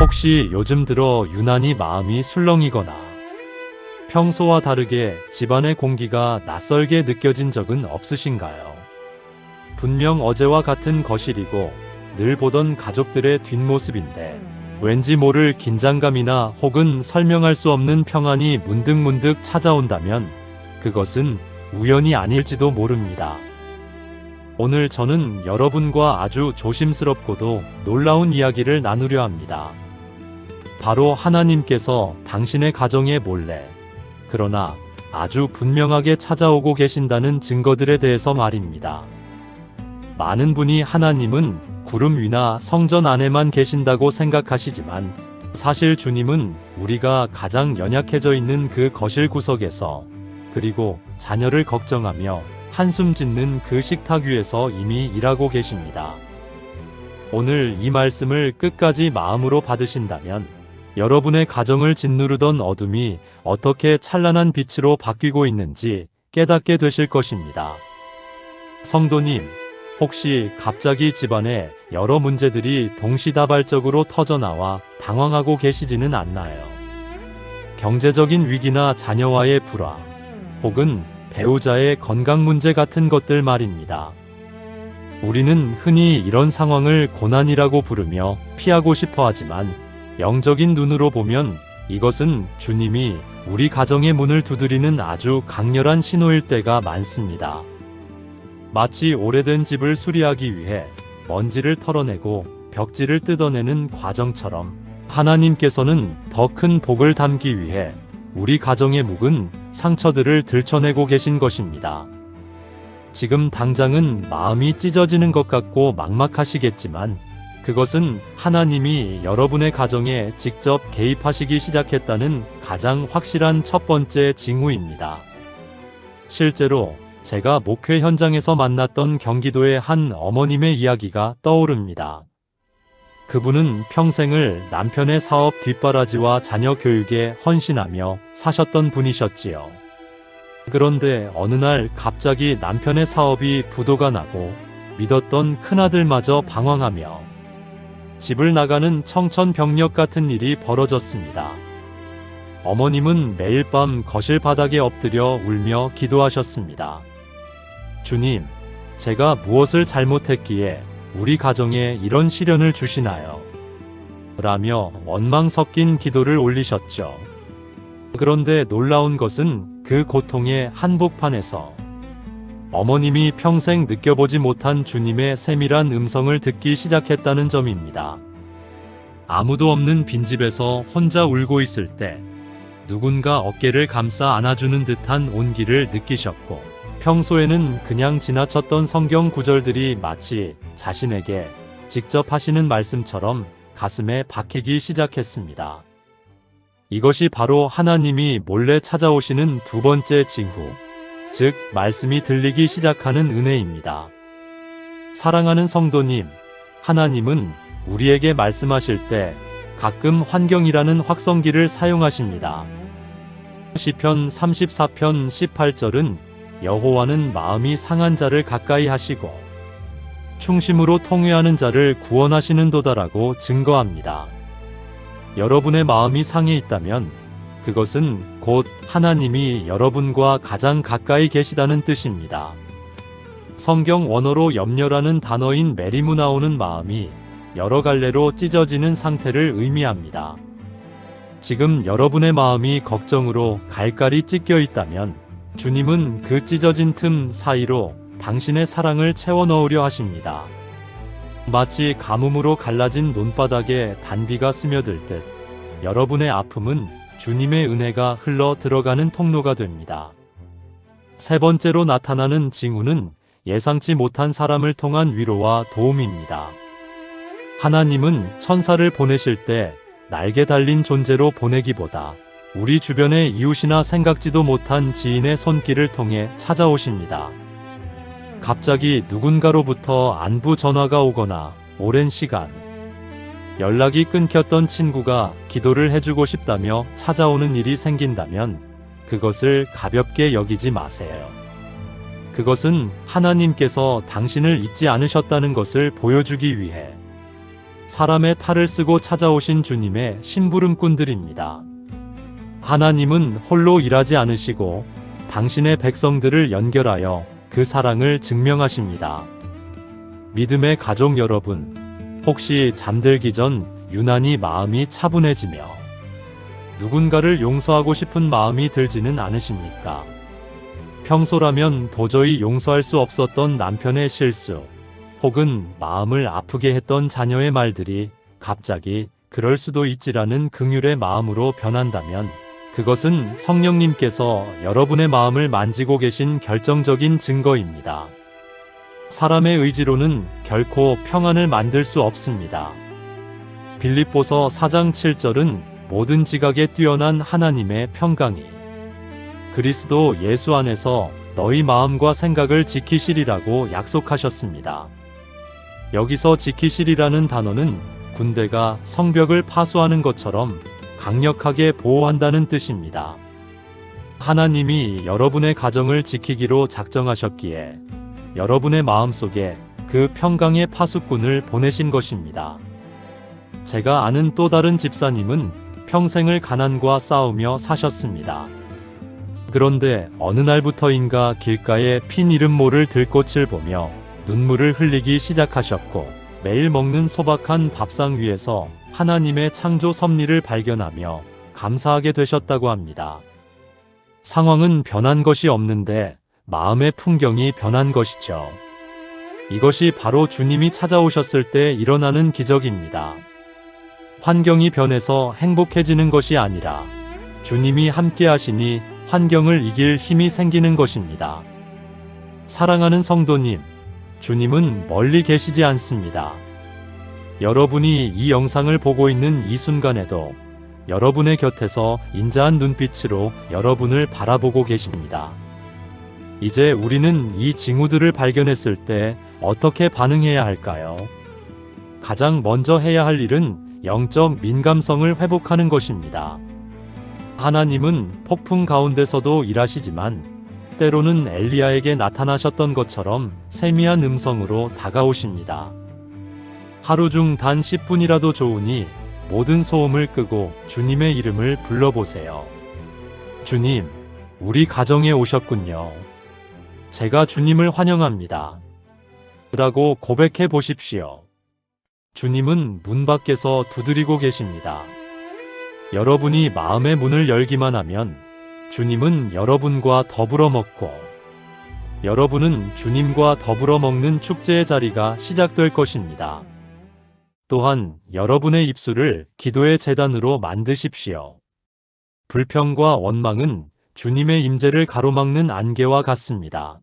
혹시 요즘 들어 유난히 마음이 술렁이거나 평소와 다르게 집안의 공기가 낯설게 느껴진 적은 없으신가요? 분명 어제와 같은 거실이고 늘 보던 가족들의 뒷모습인데 왠지 모를 긴장감이나 혹은 설명할 수 없는 평안이 문득문득 찾아온다면 그것은 우연이 아닐지도 모릅니다. 오늘 저는 여러분과 아주 조심스럽고도 놀라운 이야기를 나누려 합니다. 바로 하나님께서 당신의 가정에 몰래, 그러나 아주 분명하게 찾아오고 계신다는 증거들에 대해서 말입니다. 많은 분이 하나님은 구름 위나 성전 안에만 계신다고 생각하시지만 사실 주님은 우리가 가장 연약해져 있는 그 거실 구석에서, 그리고 자녀를 걱정하며 한숨 짓는 그 식탁 위에서 이미 일하고 계십니다. 오늘 이 말씀을 끝까지 마음으로 받으신다면 여러분의 가정을 짓누르던 어둠이 어떻게 찬란한 빛으로 바뀌고 있는지 깨닫게 되실 것입니다. 성도님, 혹시 갑자기 집안에 여러 문제들이 동시다발적으로 터져나와 당황하고 계시지는 않나요? 경제적인 위기나 자녀와의 불화, 혹은 배우자의 건강 문제 같은 것들 말입니다. 우리는 흔히 이런 상황을 고난이라고 부르며 피하고 싶어 하지만 영적인 눈으로 보면 이것은 주님이 우리 가정의 문을 두드리는 아주 강렬한 신호일 때가 많습니다. 마치 오래된 집을 수리하기 위해 먼지를 털어내고 벽지를 뜯어내는 과정처럼 하나님께서는 더 큰 복을 담기 위해 우리 가정의 묵은 상처들을 들춰내고 계신 것입니다. 지금 당장은 마음이 찢어지는 것 같고 막막하시겠지만 그것은 하나님이 여러분의 가정에 직접 개입하시기 시작했다는 가장 확실한 첫 번째 징후입니다. 실제로 제가 목회 현장에서 만났던 경기도의 한 어머님의 이야기가 떠오릅니다. 그분은 평생을 남편의 사업 뒷바라지와 자녀 교육에 헌신하며 사셨던 분이셨지요. 그런데 어느 날 갑자기 남편의 사업이 부도가 나고 믿었던 큰아들마저 방황하며 집을 나가는 청천벽력 같은 일이 벌어졌습니다. 어머님은 매일 밤 거실 바닥에 엎드려 울며 기도하셨습니다. 주님, 제가 무엇을 잘못했기에 우리 가정에 이런 시련을 주시나요? 라며 원망 섞인 기도를 올리셨죠. 그런데 놀라운 것은 그 고통의 한복판에서 어머님이 평생 느껴보지 못한 주님의 세밀한 음성을 듣기 시작했다는 점입니다. 아무도 없는 빈집에서 혼자 울고 있을 때 누군가 어깨를 감싸 안아주는 듯한 온기를 느끼셨고, 평소에는 그냥 지나쳤던 성경 구절들이 마치 자신에게 직접 하시는 말씀처럼 가슴에 박히기 시작했습니다. 이것이 바로 하나님이 몰래 찾아오시는 두 번째 징후, 즉 말씀이 들리기 시작하는 은혜입니다. 사랑하는 성도님, 하나님은 우리에게 말씀하실 때 가끔 환경이라는 확성기를 사용하십니다. 시편 34편 18절은 여호와는 마음이 상한 자를 가까이 하시고 충심으로 통회하는 자를 구원하시는도다라고 증거합니다. 여러분의 마음이 상해 있다면 그것은 곧 하나님이 여러분과 가장 가까이 계시다는 뜻입니다. 성경 원어로 염려라는 단어인 메리무 나오는 마음이 여러 갈래로 찢어지는 상태를 의미합니다. 지금 여러분의 마음이 걱정으로 갈갈이 찢겨 있다면 주님은 그 찢어진 틈 사이로 당신의 사랑을 채워 넣으려 하십니다. 마치 가뭄으로 갈라진 논바닥에 단비가 스며들 듯 여러분의 아픔은 주님의 은혜가 흘러 들어가는 통로가 됩니다. 세 번째로 나타나는 징후는 예상치 못한 사람을 통한 위로와 도움입니다. 하나님은 천사를 보내실 때 날개 달린 존재로 보내기보다 우리 주변의 이웃이나 생각지도 못한 지인의 손길을 통해 찾아오십니다. 갑자기 누군가로부터 안부 전화가 오거나 오랜 시간 연락이 끊겼던 친구가 기도를 해주고 싶다며 찾아오는 일이 생긴다면 그것을 가볍게 여기지 마세요. 그것은 하나님께서 당신을 잊지 않으셨다는 것을 보여주기 위해 사람의 탈을 쓰고 찾아오신 주님의 심부름꾼들입니다. 하나님은 홀로 일하지 않으시고 당신의 백성들을 연결하여 그 사랑을 증명하십니다. 믿음의 가족 여러분, 혹시 잠들기 전 유난히 마음이 차분해지며 누군가를 용서하고 싶은 마음이 들지는 않으십니까? 평소라면 도저히 용서할 수 없었던 남편의 실수, 혹은 마음을 아프게 했던 자녀의 말들이 갑자기 그럴 수도 있지라는 긍휼의 마음으로 변한다면 그것은 성령님께서 여러분의 마음을 만지고 계신 결정적인 증거입니다. 사람의 의지로는 결코 평안을 만들 수 없습니다. 빌립보서 4장 7절은 모든 지각에 뛰어난 하나님의 평강이 그리스도 예수 안에서 너희 마음과 생각을 지키시리라고 약속하셨습니다. 여기서 지키시리라는 단어는 군대가 성벽을 파수하는 것처럼 강력하게 보호한다는 뜻입니다. 하나님이 여러분의 가정을 지키기로 작정하셨기에 여러분의 마음속에 그 평강의 파수꾼을 보내신 것입니다. 제가 아는 또 다른 집사님은 평생을 가난과 싸우며 사셨습니다. 그런데 어느 날부터인가 길가에 핀 이름 모를 들꽃을 보며 눈물을 흘리기 시작하셨고 매일 먹는 소박한 밥상 위에서 하나님의 창조 섭리를 발견하며 감사하게 되셨다고 합니다. 상황은 변한 것이 없는데 마음의 풍경이 변한 것이죠. 이것이 바로 주님이 찾아오셨을 때 일어나는 기적입니다. 환경이 변해서 행복해지는 것이 아니라 주님이 함께 하시니 환경을 이길 힘이 생기는 것입니다. 사랑하는 성도님, 주님은 멀리 계시지 않습니다. 여러분이 이 영상을 보고 있는 이 순간에도 여러분의 곁에서 인자한 눈빛으로 여러분을 바라보고 계십니다. 이제 우리는 이 징후들을 발견했을 때 어떻게 반응해야 할까요? 가장 먼저 해야 할 일은 영적 민감성을 회복하는 것입니다. 하나님은 폭풍 가운데서도 일하시지만 때로는 엘리야에게 나타나셨던 것처럼 세미한 음성으로 다가오십니다. 하루 중 단 10분이라도 좋으니 모든 소음을 끄고 주님의 이름을 불러보세요. 주님, 우리 가정에 오셨군요. 제가 주님을 환영합니다. 라고 고백해 보십시오. 주님은 문 밖에서 두드리고 계십니다. 여러분이 마음의 문을 열기만 하면 주님은 여러분과 더불어 먹고 여러분은 주님과 더불어 먹는 축제의 자리가 시작될 것입니다. 또한 여러분의 입술을 기도의 제단으로 만드십시오. 불평과 원망은 주님의 임재를 가로막는 안개와 같습니다.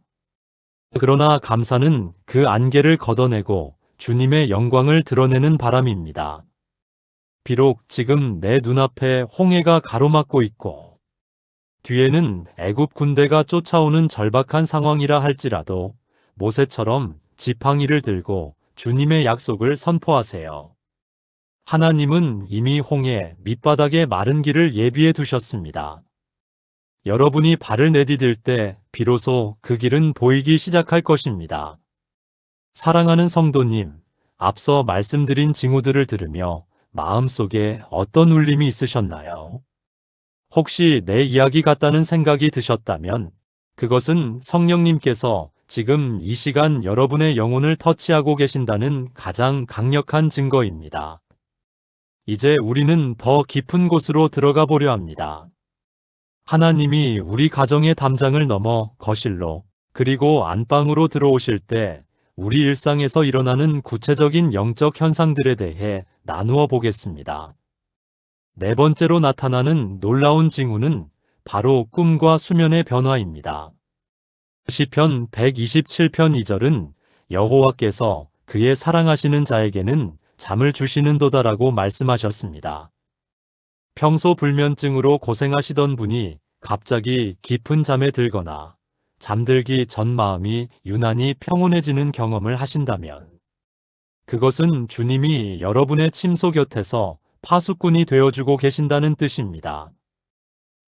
그러나 감사는 그 안개를 걷어내고 주님의 영광을 드러내는 바람입니다. 비록 지금 내 눈앞에 홍해가 가로막고 있고 뒤에는 애굽 군대가 쫓아오는 절박한 상황이라 할지라도 모세처럼 지팡이를 들고 주님의 약속을 선포하세요. 하나님은 이미 홍해 밑바닥에 마른 길을 예비해 두셨습니다. 여러분이 발을 내디딜 때 비로소 그 길은 보이기 시작할 것입니다. 사랑하는 성도님, 앞서 말씀드린 징후들을 들으며 마음속에 어떤 울림이 있으셨나요? 혹시 내 이야기 같다는 생각이 드셨다면 그것은 성령님께서 지금 이 시간 여러분의 영혼을 터치하고 계신다는 가장 강력한 증거입니다. 이제 우리는 더 깊은 곳으로 들어가 보려 합니다. 하나님이 우리 가정의 담장을 넘어 거실로 그리고 안방으로 들어오실 때 우리 일상에서 일어나는 구체적인 영적 현상들에 대해 나누어 보겠습니다. 네 번째로 나타나는 놀라운 징후는 바로 꿈과 수면의 변화입니다. 시편 127편 2절은 여호와께서 그의 사랑하시는 자에게는 잠을 주시는도다라고 말씀하셨습니다. 평소 불면증으로 고생하시던 분이 갑자기 깊은 잠에 들거나 잠들기 전 마음이 유난히 평온해지는 경험을 하신다면 그것은 주님이 여러분의 침소 곁에서 파수꾼이 되어주고 계신다는 뜻입니다.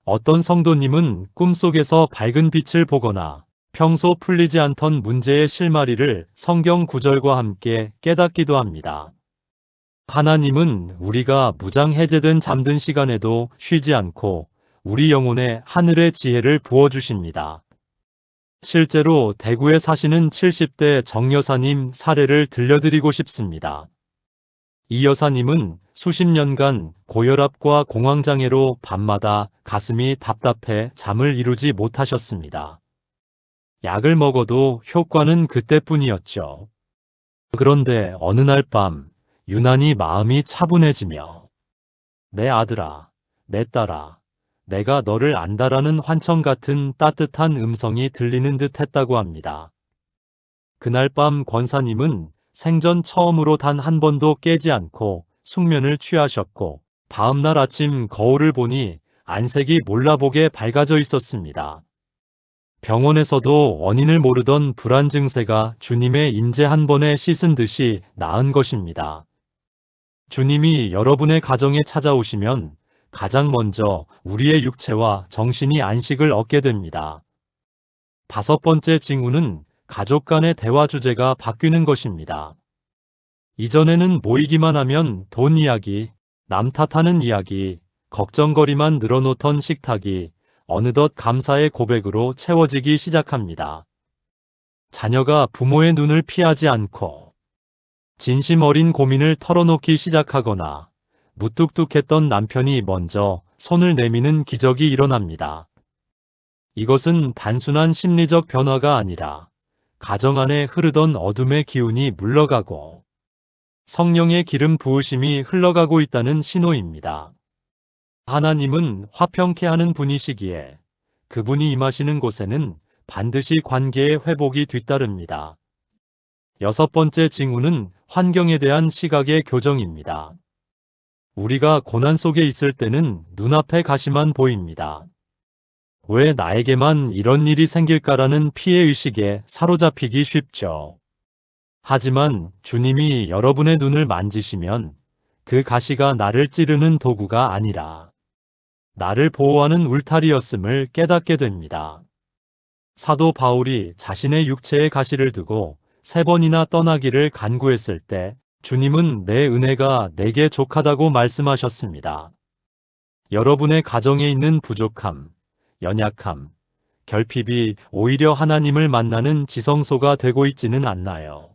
어떤 성도님은 꿈속에서 밝은 빛을 보거나 평소 풀리지 않던 문제의 실마리를 성경 구절과 함께 깨닫기도 합니다. 하나님은 우리가 무장해제된 잠든 시간에도 쉬지 않고 우리 영혼에 하늘의 지혜를 부어주십니다. 실제로 대구에 사시는 70대 정 여사님 사례를 들려드리고 싶습니다. 이 여사님은 수십 년간 고혈압과 공황장애로 밤마다 가슴이 답답해 잠을 이루지 못하셨습니다. 약을 먹어도 효과는 그때뿐이었죠. 그런데 어느 날 밤 유난히 마음이 차분해지며 내 아들아, 내 딸아, 내가 너를 안다라는 환청 같은 따뜻한 음성이 들리는 듯 했다고 합니다. 그날 밤 권사님은 생전 처음으로 단 한 번도 깨지 않고 숙면을 취하셨고 다음날 아침 거울을 보니 안색이 몰라보게 밝아져 있었습니다. 병원에서도 원인을 모르던 불안 증세가 주님의 임재 한 번에 씻은 듯이 나은 것입니다. 주님이 여러분의 가정에 찾아오시면 가장 먼저 우리의 육체와 정신이 안식을 얻게 됩니다. 다섯 번째 징후는 가족 간의 대화 주제가 바뀌는 것입니다. 이전에는 모이기만 하면 돈 이야기, 남 탓하는 이야기, 걱정거리만 늘어놓던 식탁이 어느덧 감사의 고백으로 채워지기 시작합니다. 자녀가 부모의 눈을 피하지 않고 진심 어린 고민을 털어놓기 시작하거나 무뚝뚝했던 남편이 먼저 손을 내미는 기적이 일어납니다. 이것은 단순한 심리적 변화가 아니라 가정 안에 흐르던 어둠의 기운이 물러가고 성령의 기름 부으심이 흘러가고 있다는 신호입니다. 하나님은 화평케 하는 분이시기에 그분이 임하시는 곳에는 반드시 관계의 회복이 뒤따릅니다. 여섯 번째 징후는 환경에 대한 시각의 교정입니다. 우리가 고난 속에 있을 때는 눈앞에 가시만 보입니다. 왜 나에게만 이런 일이 생길까라는 피해의식에 사로잡히기 쉽죠. 하지만 주님이 여러분의 눈을 만지시면 그 가시가 나를 찌르는 도구가 아니라 나를 보호하는 울타리였음을 깨닫게 됩니다. 사도 바울이 자신의 육체의 가시를 두고 3번이나 떠나기를 간구했을 때 주님은 내 은혜가 내게 족하다고 말씀하셨습니다. 여러분의 가정에 있는 부족함, 연약함, 결핍이 오히려 하나님을 만나는 지성소가 되고 있지는 않나요?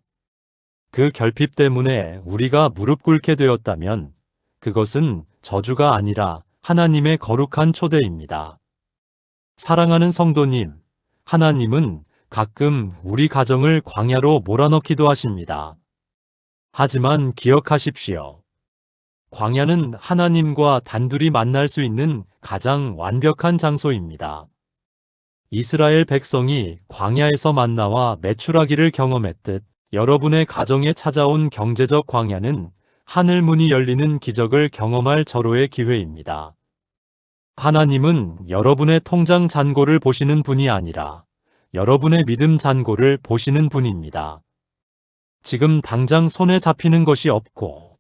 그 결핍 때문에 우리가 무릎 꿇게 되었다면 그것은 저주가 아니라 하나님의 거룩한 초대입니다. 사랑하는 성도님, 하나님은 가끔 우리 가정을 광야로 몰아넣기도 하십니다. 하지만 기억하십시오. 광야는 하나님과 단둘이 만날 수 있는 가장 완벽한 장소입니다. 이스라엘 백성이 광야에서 만나와 메추라기를 경험했듯 여러분의 가정에 찾아온 경제적 광야는 하늘 문이 열리는 기적을 경험할 절호의 기회입니다. 하나님은 여러분의 통장 잔고를 보시는 분이 아니라 여러분의 믿음 잔고를 보시는 분입니다. 지금 당장 손에 잡히는 것이 없고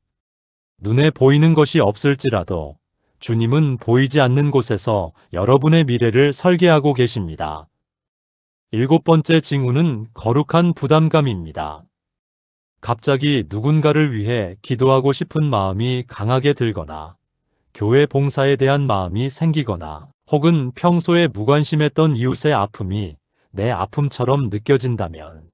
눈에 보이는 것이 없을지라도 주님은 보이지 않는 곳에서 여러분의 미래를 설계하고 계십니다. 일곱 번째 징후는 거룩한 부담감입니다. 갑자기 누군가를 위해 기도하고 싶은 마음이 강하게 들거나 교회 봉사에 대한 마음이 생기거나 혹은 평소에 무관심했던 이웃의 아픔이 내 아픔처럼 느껴진다면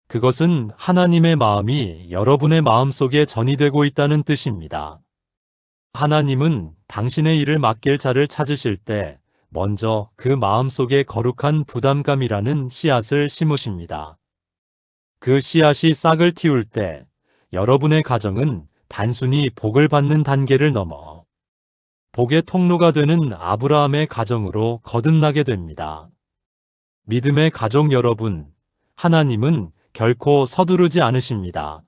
그것은 하나님의 마음이 여러분의 마음속에 전이되고 있다는 뜻입니다. 하나님은 당신의 일을 맡길 자를 찾으실 때 먼저 그 마음속에 거룩한 부담감이라는 씨앗을 심으십니다. 그 씨앗이 싹을 틔울 때 여러분의 가정은 단순히 복을 받는 단계를 넘어 복의 통로가 되는 아브라함의 가정으로 거듭나게 됩니다. 믿음의 가족 여러분, 하나님은 결코 서두르지 않으십니다.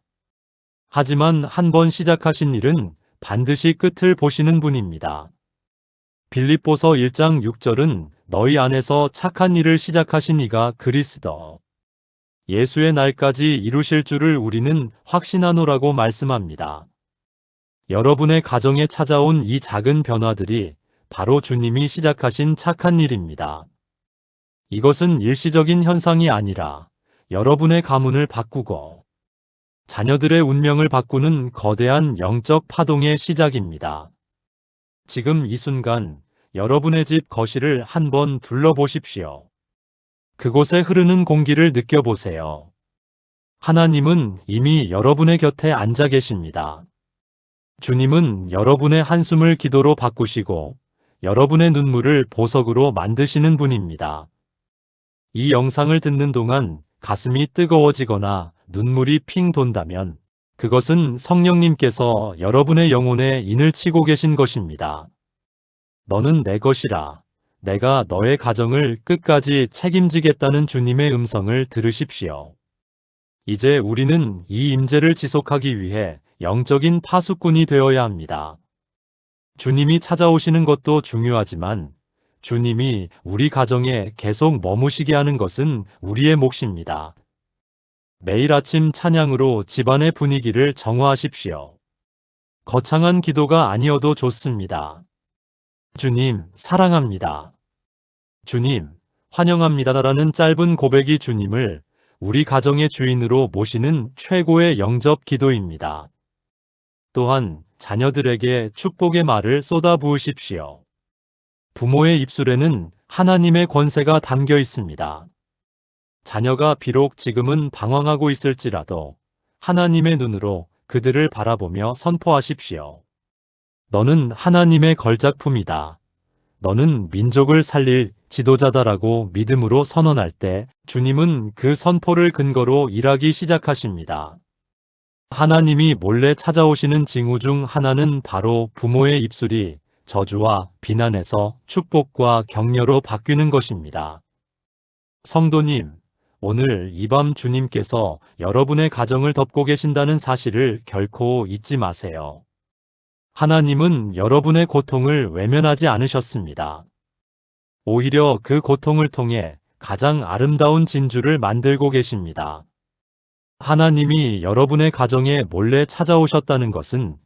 하지만 한 번 시작하신 일은 반드시 끝을 보시는 분입니다. 빌립보서 1장 6절은 너희 안에서 착한 일을 시작하신 이가 그리스도 예수의 날까지 이루실 줄을 우리는 확신하노라고 말씀합니다. 여러분의 가정에 찾아온 이 작은 변화들이 바로 주님이 시작하신 착한 일입니다. 이것은 일시적인 현상이 아니라 여러분의 가문을 바꾸고 자녀들의 운명을 바꾸는 거대한 영적 파동의 시작입니다. 지금 이 순간 여러분의 집 거실을 한번 둘러보십시오. 그곳에 흐르는 공기를 느껴보세요. 하나님은 이미 여러분의 곁에 앉아 계십니다. 주님은 여러분의 한숨을 기도로 바꾸시고 여러분의 눈물을 보석으로 만드시는 분입니다. 이 영상을 듣는 동안 가슴이 뜨거워지거나 눈물이 핑 돈다면 그것은 성령님께서 여러분의 영혼에 인을 치고 계신 것입니다. 너는 내 것이라. 내가 너의 가정을 끝까지 책임지겠다는 주님의 음성을 들으십시오. 이제 우리는 이 임재를 지속하기 위해 영적인 파수꾼이 되어야 합니다. 주님이 찾아오시는 것도 중요하지만 주님이 우리 가정에 계속 머무시게 하는 것은 우리의 몫입니다. 매일 아침 찬양으로 집안의 분위기를 정화하십시오. 거창한 기도가 아니어도 좋습니다. 주님, 사랑합니다. 주님, 환영합니다라는 짧은 고백이 주님을 우리 가정의 주인으로 모시는 최고의 영접 기도입니다. 또한 자녀들에게 축복의 말을 쏟아부으십시오. 부모의 입술에는 하나님의 권세가 담겨 있습니다. 자녀가 비록 지금은 방황하고 있을지라도 하나님의 눈으로 그들을 바라보며 선포하십시오. 너는 하나님의 걸작품이다. 너는 민족을 살릴 지도자다라고 믿음으로 선언할 때 주님은 그 선포를 근거로 일하기 시작하십니다. 하나님이 몰래 찾아오시는 징후 중 하나는 바로 부모의 입술이 저주와 비난에서 축복과 격려로 바뀌는 것입니다. 성도님, 오늘 이 밤 주님께서 여러분의 가정을 덮고 계신다는 사실을 결코 잊지 마세요. 하나님은 여러분의 고통을 외면하지 않으셨습니다. 오히려 그 고통을 통해 가장 아름다운 진주를 만들고 계십니다. 하나님이 여러분의 가정에 몰래 찾아오셨다는 것은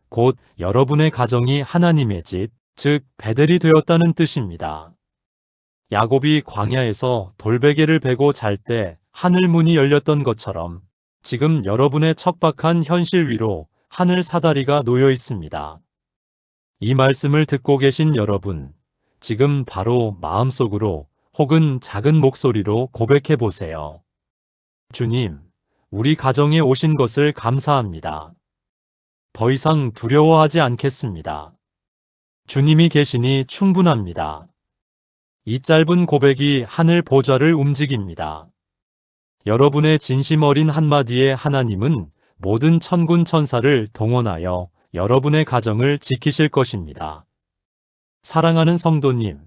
곧 여러분의 가정이 하나님의 집, 즉 베델이 되었다는 뜻입니다. 야곱이 광야에서 돌베개를 베고 잘 때 하늘 문이 열렸던 것처럼 지금 여러분의 척박한 현실 위로 하늘 사다리가 놓여 있습니다. 이 말씀을 듣고 계신 여러분, 지금 바로 마음속으로 혹은 작은 목소리로 고백해 보세요. 주님, 우리 가정에 오신 것을 감사합니다. 더 이상 두려워하지 않겠습니다. 주님이 계시니 충분합니다. 이 짧은 고백이 하늘 보좌를 움직입니다. 여러분의 진심 어린 한마디에 하나님은 모든 천군 천사를 동원하여 여러분의 가정을 지키실 것입니다. 사랑하는 성도님,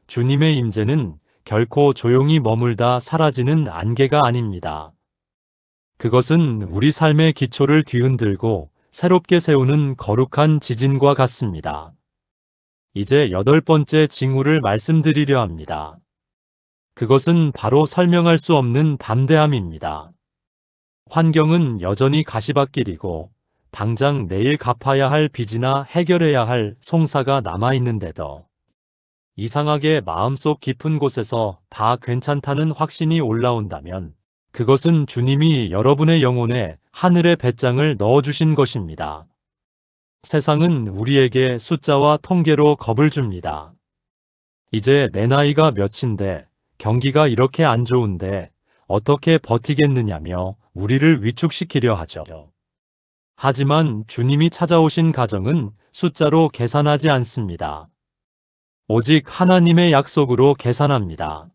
주님의 임재는 결코 조용히 머물다 사라지는 안개가 아닙니다. 그것은 우리 삶의 기초를 뒤흔들고 새롭게 세우는 거룩한 지진과 같습니다. 이제 8번째 징후를 말씀드리려 합니다. 그것은 바로 설명할 수 없는 담대함입니다. 환경은 여전히 가시밭길이고 당장 내일 갚아야 할 빚이나 해결해야 할 송사가 남아있는데도 이상하게 마음속 깊은 곳에서 다 괜찮다는 확신이 올라온다면 그것은 주님이 여러분의 영혼에 하늘의 배짱을 넣어주신 것입니다. 세상은 우리에게 숫자와 통계로 겁을 줍니다. 이제 내 나이가 몇인데 경기가 이렇게 안 좋은데 어떻게 버티겠느냐며 우리를 위축시키려 하죠. 하지만 주님이 찾아오신 가정은 숫자로 계산하지 않습니다. 오직 하나님의 약속으로 계산합니다.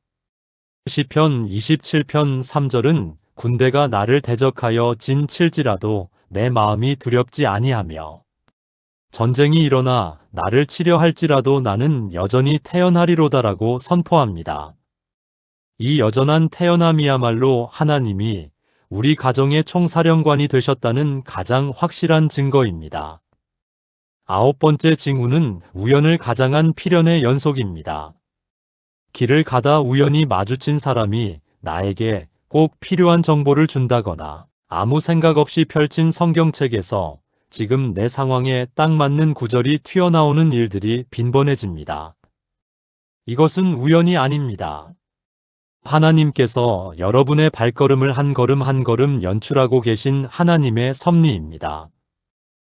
시편 27편 3절은 군대가 나를 대적하여 진칠지라도 내 마음이 두렵지 아니하며 전쟁이 일어나 나를 치려 할지라도 나는 여전히 태어나리로다라고 선포합니다. 이 여전한 태어남이야말로 하나님이 우리 가정의 총사령관이 되셨다는 가장 확실한 증거입니다. 9번째 징후는 우연을 가장한 필연의 연속입니다. 길을 가다 우연히 마주친 사람이 나에게 꼭 필요한 정보를 준다거나 아무 생각 없이 펼친 성경책에서 지금 내 상황에 딱 맞는 구절이 튀어나오는 일들이 빈번해집니다. 이것은 우연이 아닙니다. 하나님께서 여러분의 발걸음을 한 걸음 한 걸음 연출하고 계신 하나님의 섭리입니다.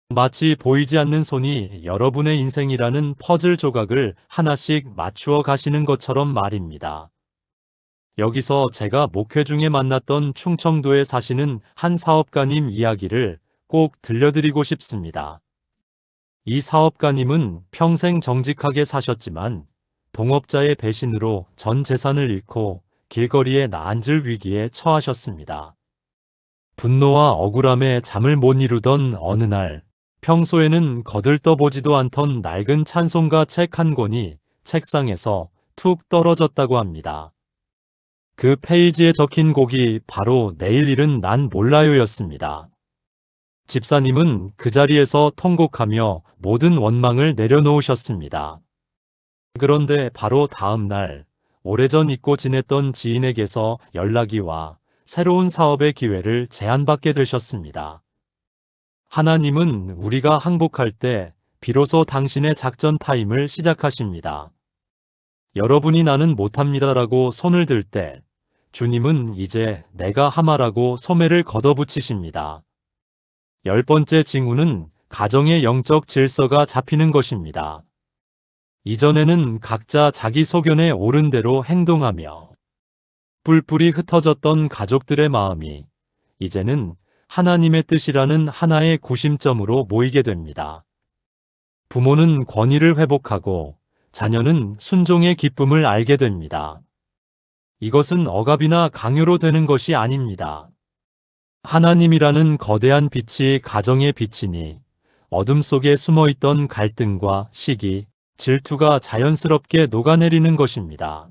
마치 보이지 않는 손이 여러분의 인생이라는 퍼즐 조각을 하나씩 맞추어 가시는 것처럼 말입니다. 여기서 제가 목회 중에 만났던 충청도에 사시는 한 사업가님 이야기를 꼭 들려드리고 싶습니다. 이 사업가님은 평생 정직하게 사셨지만 동업자의 배신으로 전 재산을 잃고 길거리에 나앉을 위기에 처하셨습니다. 분노와 억울함에 잠을 못 이루던 어느 날, 평소에는 거들떠보지도 않던 낡은 찬송가 책 한 권이 책상에서 툭 떨어졌다고 합니다. 그 페이지에 적힌 곡이 바로 내일 일은 난 몰라요였습니다. 집사님은 그 자리에서 통곡하며 모든 원망을 내려놓으셨습니다. 그런데 바로 다음 날, 오래전 잊고 지냈던 지인에게서 연락이 와 새로운 사업의 기회를 제안받게 되셨습니다. 하나님은 우리가 항복할 때 비로소 당신의 작전 타임을 시작하십니다. 여러분이 나는 못합니다라고 손을 들 때 주님은 이제 내가 하마라고 소매를 걷어붙이십니다. 10번째 징후는 가정의 영적 질서가 잡히는 것입니다. 이전에는 각자 자기 소견에 옳은 대로 행동하며 뿔뿔이 흩어졌던 가족들의 마음이 이제는 하나님의 뜻이라는 하나의 구심점으로 모이게 됩니다. 부모는 권위를 회복하고 자녀는 순종의 기쁨을 알게 됩니다. 이것은 억압이나 강요로 되는 것이 아닙니다. 하나님이라는 거대한 빛이 가정에 비치니 어둠 속에 숨어있던 갈등과 시기, 질투가 자연스럽게 녹아내리는 것입니다.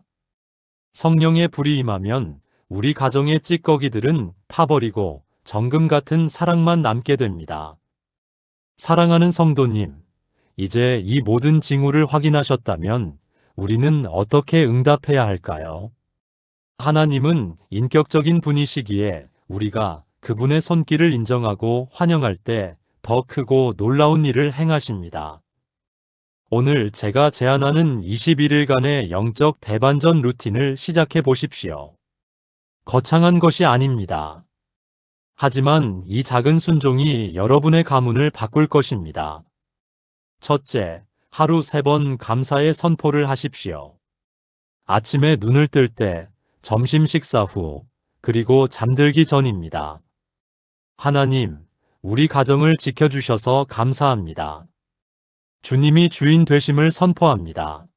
성령의 불이 임하면 우리 가정의 찌꺼기들은 타버리고 정금 같은 사랑만 남게 됩니다. 사랑하는 성도님, 이제 이 모든 징후를 확인하셨다면 우리는 어떻게 응답해야 할까요? 하나님은 인격적인 분이시기에 우리가 그분의 손길을 인정하고 환영할 때 더 크고 놀라운 일을 행하십니다. 오늘 제가 제안하는 21일간의 영적 대반전 루틴을 시작해 보십시오. 거창한 것이 아닙니다. 하지만 이 작은 순종이 여러분의 가문을 바꿀 것입니다. 첫째, 하루 3번 감사의 선포를 하십시오. 아침에 눈을 뜰 때, 점심 식사 후, 그리고 잠들기 전입니다. 하나님, 우리 가정을 지켜주셔서 감사합니다. 주님이 주인 되심을 선포합니다.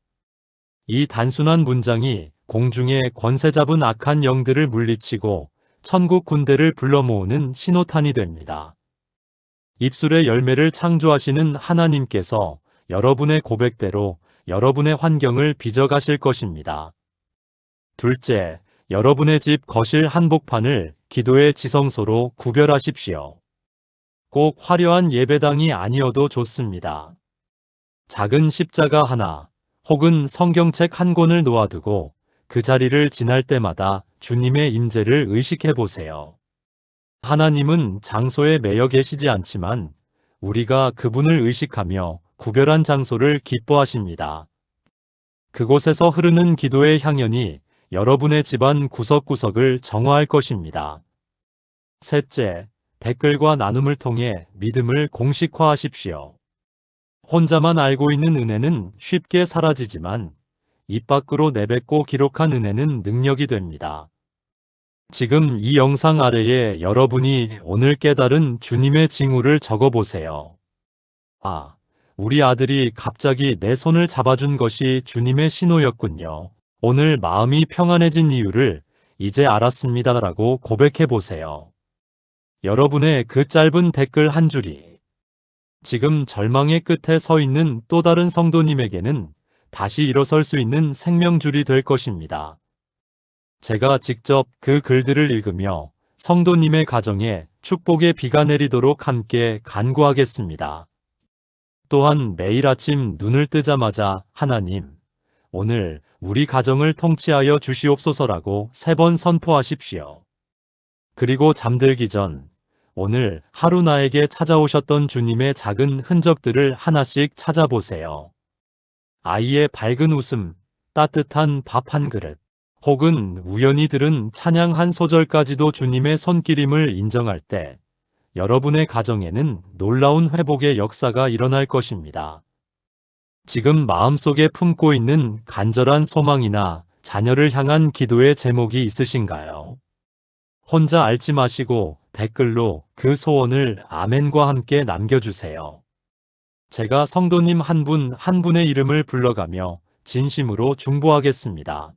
이 단순한 문장이 공중에 권세 잡은 악한 영들을 물리치고 천국 군대를 불러 모으는 신호탄이 됩니다. 입술의 열매를 창조하시는 하나님께서 여러분의 고백대로 여러분의 환경을 빚어가실 것입니다. 둘째, 여러분의 집 거실 한복판을 기도의 지성소로 구별하십시오. 꼭 화려한 예배당이 아니어도 좋습니다. 작은 십자가 하나 혹은 성경책 한 권을 놓아두고 그 자리를 지날 때마다 주님의 임재를 의식해 보세요. 하나님은 장소에 매여 계시지 않지만 우리가 그분을 의식하며 구별한 장소를 기뻐하십니다. 그곳에서 흐르는 기도의 향연이 여러분의 집안 구석구석을 정화할 것입니다. 셋째, 댓글과 나눔을 통해 믿음을 공식화하십시오. 혼자만 알고 있는 은혜는 쉽게 사라지지만 입 밖으로 내뱉고 기록한 은혜는 능력이 됩니다. 지금 이 영상 아래에 여러분이 오늘 깨달은 주님의 징후를 적어보세요. 아, 우리 아들이 갑자기 내 손을 잡아준 것이 주님의 신호였군요. 오늘 마음이 평안해진 이유를 이제 알았습니다라고 고백해보세요. 여러분의 그 짧은 댓글 한 줄이 지금 절망의 끝에 서 있는 또 다른 성도님에게는 다시 일어설 수 있는 생명줄이 될 것입니다. 제가 직접 그 글들을 읽으며 성도님의 가정에 축복의 비가 내리도록 함께 간구하겠습니다. 또한 매일 아침 눈을 뜨자마자 하나님, 오늘 우리 가정을 통치하여 주시옵소서라고 3번 선포하십시오. 그리고 잠들기 전 오늘 하루 나에게 찾아오셨던 주님의 작은 흔적들을 하나씩 찾아보세요. 아이의 밝은 웃음, 따뜻한 밥 한 그릇, 혹은 우연히 들은 찬양 한 소절까지도 주님의 손길임을 인정할 때 여러분의 가정에는 놀라운 회복의 역사가 일어날 것입니다. 지금 마음속에 품고 있는 간절한 소망이나 자녀를 향한 기도의 제목이 있으신가요? 혼자 앓지 마시고 댓글로 그 소원을 아멘과 함께 남겨주세요. 제가 성도님 한 분 한 분의 이름을 불러가며 진심으로 중보하겠습니다.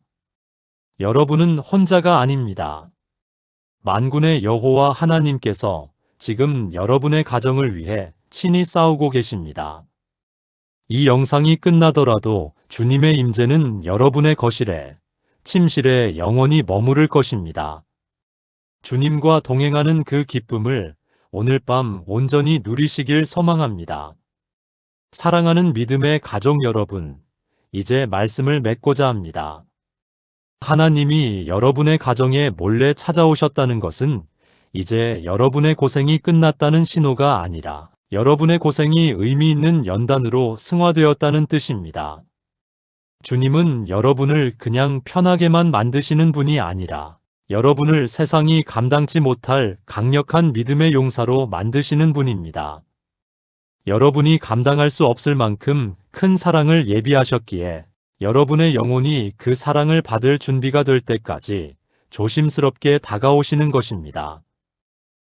여러분은 혼자가 아닙니다. 만군의 여호와 하나님께서 지금 여러분의 가정을 위해 친히 싸우고 계십니다. 이 영상이 끝나더라도 주님의 임재는 여러분의 거실에, 침실에 영원히 머무를 것입니다. 주님과 동행하는 그 기쁨을 오늘 밤 온전히 누리시길 소망합니다. 사랑하는 믿음의 가족 여러분, 이제 말씀을 맺고자 합니다. 하나님이 여러분의 가정에 몰래 찾아오셨다는 것은 이제 여러분의 고생이 끝났다는 신호가 아니라 여러분의 고생이 의미 있는 연단으로 승화되었다는 뜻입니다. 주님은 여러분을 그냥 편하게만 만드시는 분이 아니라 여러분을 세상이 감당치 못할 강력한 믿음의 용사로 만드시는 분입니다. 여러분이 감당할 수 없을 만큼 큰 사랑을 예비하셨기에 여러분의 영혼이 그 사랑을 받을 준비가 될 때까지 조심스럽게 다가오시는 것입니다.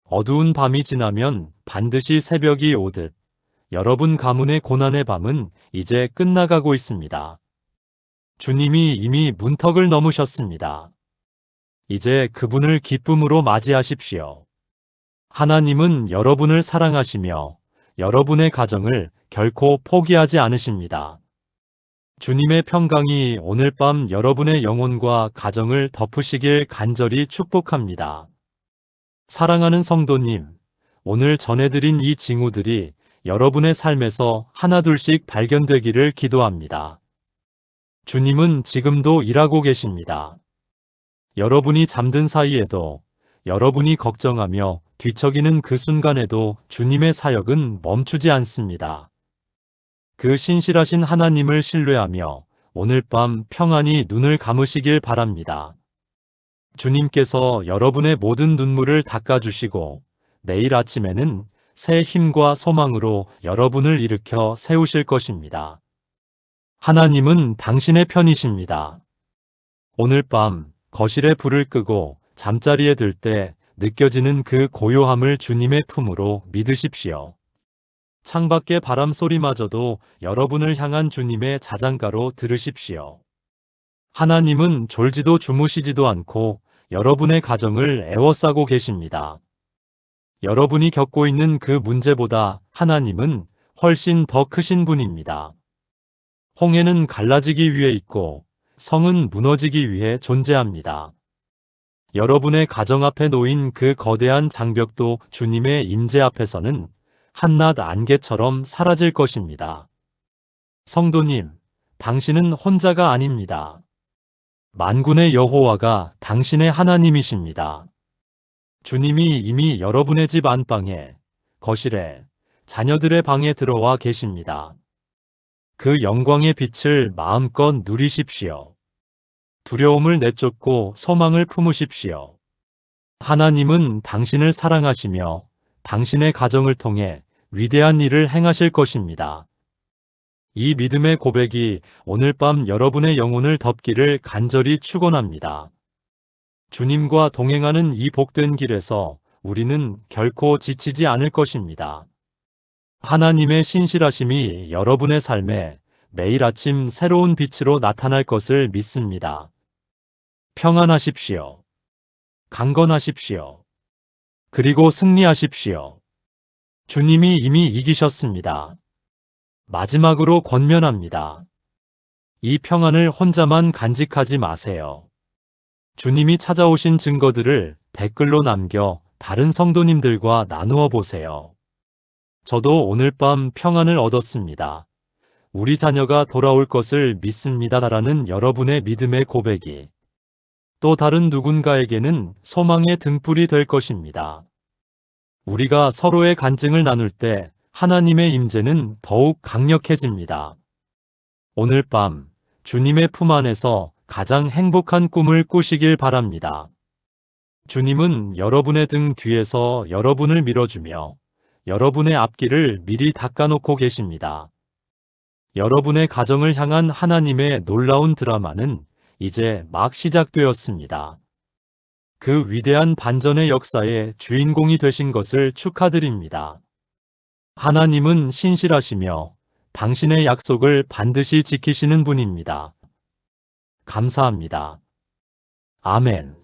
어두운 밤이 지나면 반드시 새벽이 오듯 여러분 가문의 고난의 밤은 이제 끝나가고 있습니다. 주님이 이미 문턱을 넘으셨습니다. 이제 그분을 기쁨으로 맞이하십시오. 하나님은 여러분을 사랑하시며 여러분의 가정을 결코 포기하지 않으십니다. 주님의 평강이 오늘 밤 여러분의 영혼과 가정을 덮으시길 간절히 축복합니다. 사랑하는 성도님, 오늘 전해드린 이 징후들이 여러분의 삶에서 하나둘씩 발견되기를 기도합니다. 주님은 지금도 일하고 계십니다. 여러분이 잠든 사이에도, 여러분이 걱정하며 뒤척이는 그 순간에도 주님의 사역은 멈추지 않습니다. 그 신실하신 하나님을 신뢰하며 오늘 밤 평안히 눈을 감으시길 바랍니다. 주님께서 여러분의 모든 눈물을 닦아주시고 내일 아침에는 새 힘과 소망으로 여러분을 일으켜 세우실 것입니다. 하나님은 당신의 편이십니다. 오늘 밤 거실에 불을 끄고 잠자리에 들 때 느껴지는 그 고요함을 주님의 품으로 믿으십시오. 창밖의 바람 소리마저도 여러분을 향한 주님의 자장가로 들으십시오. 하나님은 졸지도 주무시지도 않고 여러분의 가정을 애워싸고 계십니다. 여러분이 겪고 있는 그 문제보다 하나님은 훨씬 더 크신 분입니다. 홍해는 갈라지기 위해 있고 성은 무너지기 위해 존재합니다. 여러분의 가정 앞에 놓인 그 거대한 장벽도 주님의 임재 앞에서는 한낱 안개처럼 사라질 것입니다. 성도님, 당신은 혼자가 아닙니다. 만군의 여호와가 당신의 하나님이십니다. 주님이 이미 여러분의 집 안방에, 거실에, 자녀들의 방에 들어와 계십니다. 그 영광의 빛을 마음껏 누리십시오. 두려움을 내쫓고 소망을 품으십시오. 하나님은 당신을 사랑하시며 당신의 가정을 통해 위대한 일을 행하실 것입니다. 이 믿음의 고백이 오늘 밤 여러분의 영혼을 덮기를 간절히 축원합니다. 주님과 동행하는 이 복된 길에서 우리는 결코 지치지 않을 것입니다. 하나님의 신실하심이 여러분의 삶에 매일 아침 새로운 빛으로 나타날 것을 믿습니다. 평안하십시오. 강건하십시오. 그리고 승리하십시오. 주님이 이미 이기셨습니다. 마지막으로 권면합니다. 이 평안을 혼자만 간직하지 마세요. 주님이 찾아오신 증거들을 댓글로 남겨 다른 성도님들과 나누어 보세요. 저도 오늘 밤 평안을 얻었습니다. 우리 자녀가 돌아올 것을 믿습니다라는 여러분의 믿음의 고백이 또 다른 누군가에게는 소망의 등불이 될 것입니다. 우리가 서로의 간증을 나눌 때 하나님의 임재는 더욱 강력해집니다. 오늘 밤 주님의 품 안에서 가장 행복한 꿈을 꾸시길 바랍니다. 주님은 여러분의 등 뒤에서 여러분을 밀어주며 여러분의 앞길을 미리 닦아놓고 계십니다. 여러분의 가정을 향한 하나님의 놀라운 드라마는 이제 막 시작되었습니다. 그 위대한 반전의 역사의 주인공이 되신 것을 축하드립니다. 하나님은 신실하시며 당신의 약속을 반드시 지키시는 분입니다. 감사합니다. 아멘.